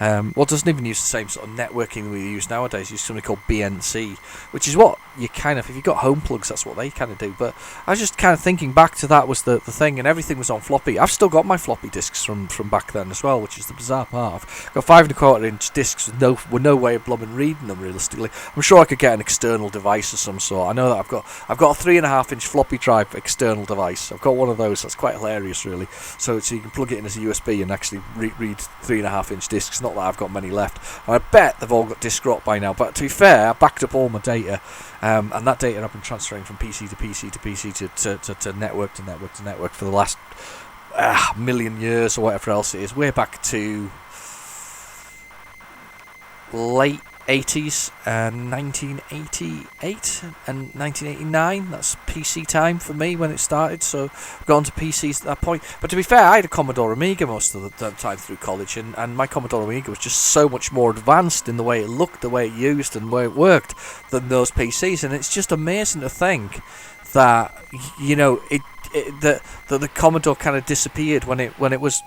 S1: Well, it doesn't even use the same sort of networking we use nowadays. You use something called BNC, which is what you kind of, if you've got home plugs, that's what they kind of do. But I was just kind of thinking back to that was the thing, and everything was on floppy. I've still got my floppy disks from back then as well, which is the bizarre part. I've got 5.25 inch disks with no way of blooming reading them realistically. I'm sure I could get an external device of some sort. I know that I've got a 3.5 inch floppy drive external device. I've got one of those. That's quite hilarious, really. So you can plug it in as a USB and actually read 3.5 inch disks. Not that I've got many left. And I bet they've all got disk rot by now. But to be fair, I backed up all my data, and that data I've been transferring from PC to PC to PC to network to network to network for the last million years or whatever else it is. Way back to late 80s, 1988 and 1989. That's PC time for me when it started, so I've gone to PCs at that point. But to be fair, I had a Commodore Amiga most of the time through college, and my Commodore Amiga was just so much more advanced in the way it looked, the way it used, and the way it worked than those PCs. And it's just amazing to think that that the Commodore kind of disappeared when it was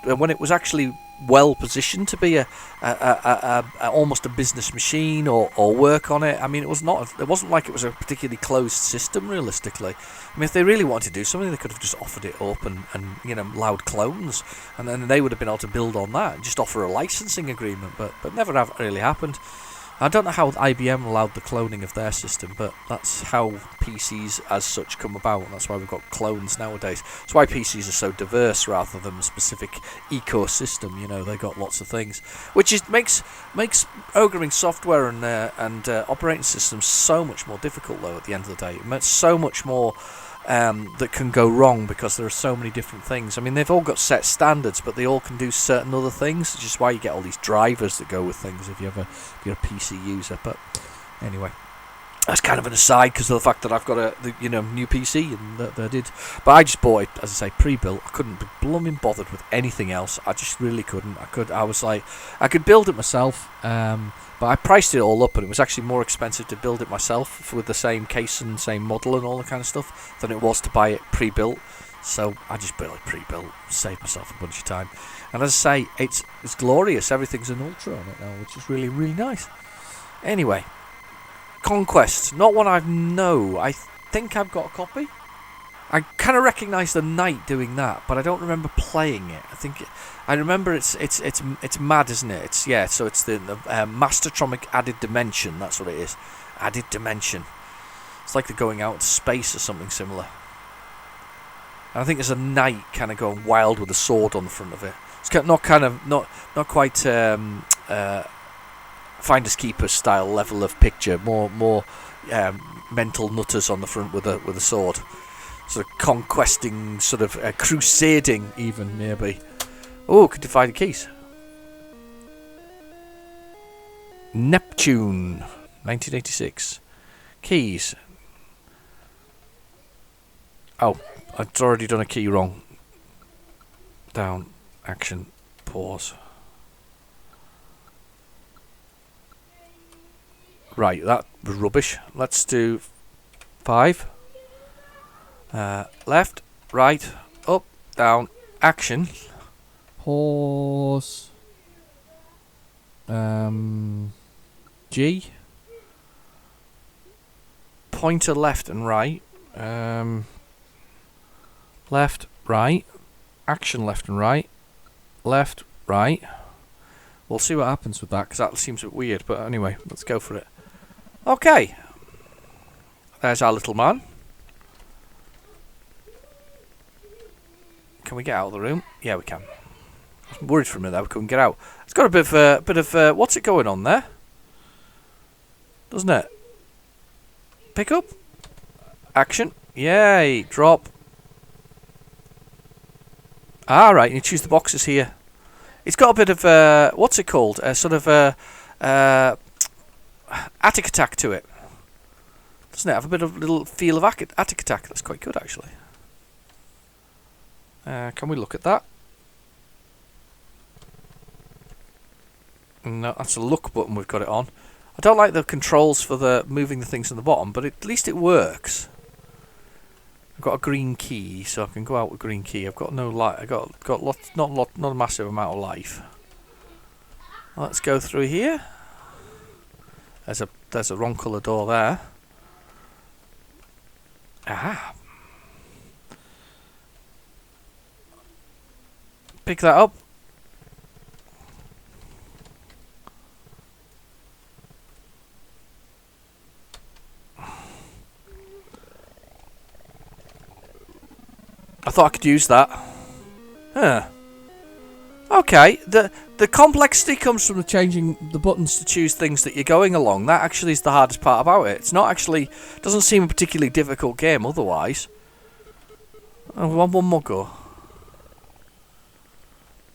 S1: actually well positioned to be a almost a business machine or work on it. I mean, it wasn't like it was a particularly closed system realistically. I mean, if they really wanted to do something, they could have just offered it up and allowed clones, and then they would have been able to build on that and just offer a licensing agreement, but never really happened. I don't know how IBM allowed the cloning of their system, but that's how PCs as such come about, and that's why we've got clones nowadays. That's why PCs are so diverse rather than a specific ecosystem. They got lots of things, which makes programming software and operating systems so much more difficult, though. At the end of the day, it makes so much more that can go wrong because there are so many different things. I mean, they've all got set standards, but they all can do certain other things, which is why you get all these drivers that go with things if you're a PC user. But anyway, that's kind of an aside because of the fact that I've got a new PC and that I did. But I just bought it, as I say, pre-built. I couldn't be blooming bothered with anything else. I just really couldn't. I was like, I could build it myself, but I priced it all up, and it was actually more expensive to build it myself with the same case and same model and all that kind of stuff than it was to buy it pre-built. So I just built it pre-built, saved myself a bunch of time. And as I say, it's glorious. Everything's an Ultra on it now, which is really, really nice. Anyway, Conquest, not one I know. I think I've got a copy. I kind of recognise the Knight doing that, but I don't remember playing it. I remember it's mad, isn't it? So it's the Mastertronic Added Dimension. That's what it is. Added Dimension. It's like they're going out into space or something similar. And I think there's a knight kind of going wild with a sword on the front of it. It's not quite Finders Keepers style level of picture. More mental nutters on the front with a sword. Sort of conquesting, sort of crusading, even maybe. Oh, could defy the keys. Neptune, 1986. Keys. Oh, I've already done a key wrong. Down, action, pause. Right, that was rubbish. Let's do 5. Left, right, up, down, action. Pause. G. Pointer left and right. Left, right. Action left and right. Left, right. We'll see what happens with that, because that seems a bit weird. But anyway, let's go for it. Okay. There's our little man. Can we get out of the room? Yeah, we can. I was worried for a minute that we couldn't get out. It's got a bit of what's it going on there? Doesn't it? Pick up. Action. Yay. Drop. Right, you choose the boxes here. It's got a bit of what's it called? A sort of attic attack to it. Doesn't it have a bit of little feel of attic attack? That's quite good, actually. Can we look at that? No, that's a look button we've got it on. I don't like the controls for the moving the things on the bottom, but at least it works. I've got a green key, so I can go out with green key. I've got no light. I got lots, not a massive amount of life. Let's go through here. There's a wrong colour door there. Aha. Pick that up. I thought I could use that. Huh. Okay, the complexity comes from the changing the buttons to choose things that you're going along. That actually is the hardest part about it. It's not actually, doesn't seem a particularly difficult game otherwise. Oh, one more go.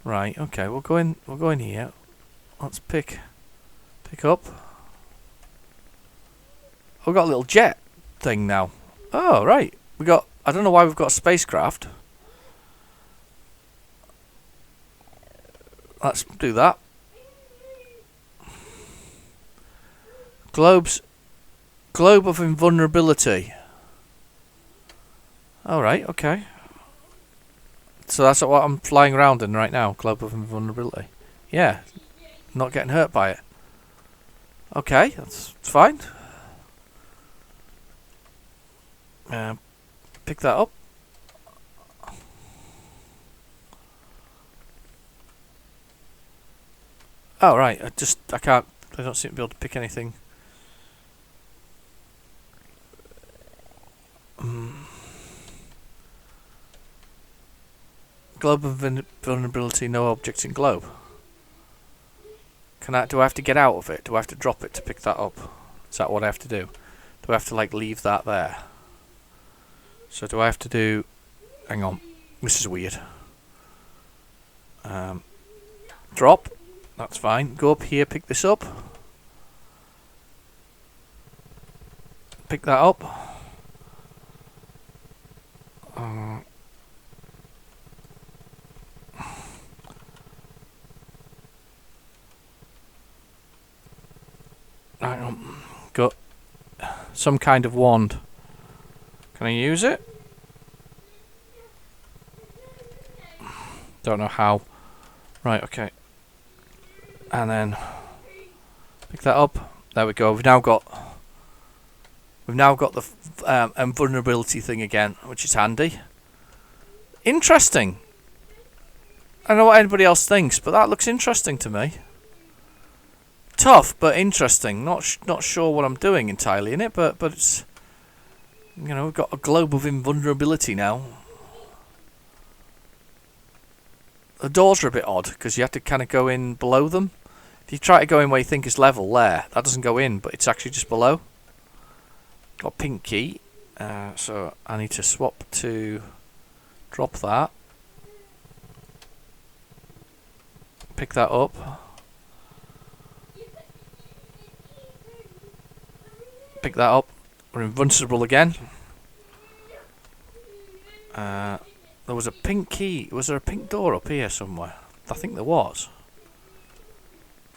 S1: Right, okay, we'll go in here. Let's pick up. We've got a little jet thing now. Oh, right. I don't know why we've got a spacecraft. Let's do that. Globe of invulnerability. Alright, okay. So that's what I'm flying around in right now. Globe of invulnerability. Yeah. Not getting hurt by it. Okay, that's fine. Pick that up. Oh right, I don't seem to be able to pick anything. Globe of vulnerability, no objects in globe. Do I have to get out of it? Do I have to drop it to pick that up? Is that what I have to do? Do I have to like leave that there? So do I have to do... Hang on. This is weird. Drop. That's fine. Go up here, pick this up. Pick that up. Hang on. Got some kind of wand. Can I use it? Don't know how. Right, okay. And then pick that up. There we go. We've now got the invulnerability thing again, which is handy. Interesting. I don't know what anybody else thinks, but that looks interesting to me. Tough, but interesting. Not sure what I'm doing entirely in it, but it's, you know, we've got a globe of invulnerability now. The doors are a bit odd because you have to kind of go in below them. If you try to go in where you think is level there, that doesn't go in, but it's actually just below. Got pink key, so I need to swap to drop that. Pick that up. Pick that up. We're invincible again. There was a pink key. Was there a pink door up here somewhere? I think there was.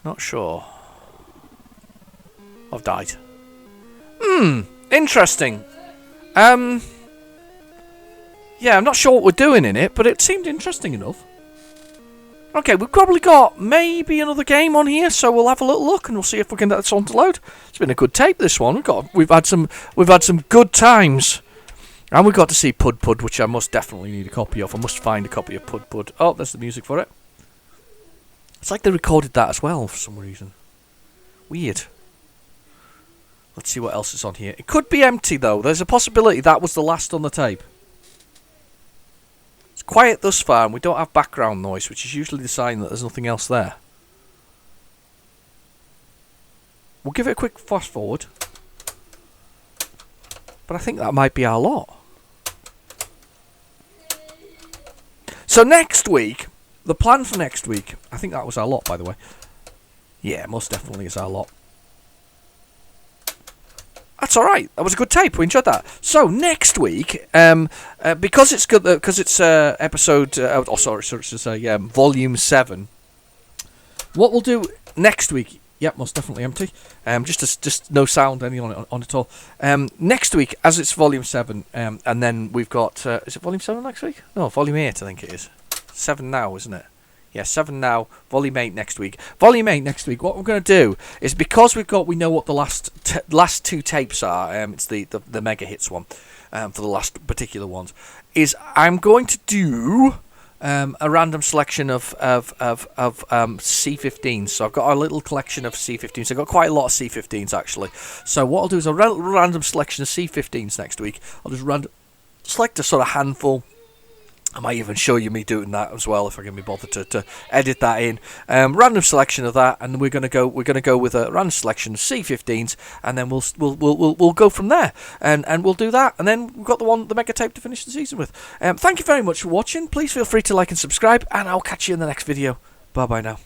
S1: Not sure. I've died. Interesting. Yeah, I'm not sure what we're doing in it, but it seemed interesting enough. Okay, we've probably got maybe another game on here, so we'll have a little look and we'll see if we can get this on to load. It's been a good tape, this one. We've had some good times, and we got to see Pud Pud, which I must definitely need a copy of. I must find a copy of Pud Pud. Oh, there's the music for it. It's like they recorded that as well for some reason. Weird. Let's see what else is on here. It could be empty though. There's a possibility that was the last on the tape. It's quiet thus far, and we don't have background noise, which is usually the sign that there's nothing else there. We'll give it a quick fast forward. But I think that might be our lot. So next week, the plan for next week, I think that was our lot, by the way. Yeah, most definitely is our lot. That's all right. That was a good tape. We enjoyed that. So next week, because it's good, because it's episode, volume 7. What we'll do next week? Yep, most definitely empty. Just no sound any on at all. Next week, as it's volume 7, and then we've got. Is it volume 7 next week? No, volume 8. I think it is. 7 now, isn't it? Yeah, 7 now, volume 8 next week. Volume 8 next week, what we're going to do is, because we know what the last 2 tapes are, it's the mega hits one, for the last particular ones, is I'm going to do a random selection of C15s. So I've got a little collection of C15s. I've got quite a lot of C15s, actually. So what I'll do is a random selection of C15s next week. I'll just select a sort of handful. I might even show you me doing that as well if I can be bothered to edit that in. Random selection of that, and we're gonna go with a random selection of C15s, and then we'll go from there, and we'll do that, and then we've got the mega tape to finish the season with. Thank you very much for watching. Please feel free to like and subscribe, and I'll catch you in the next video. Bye bye now.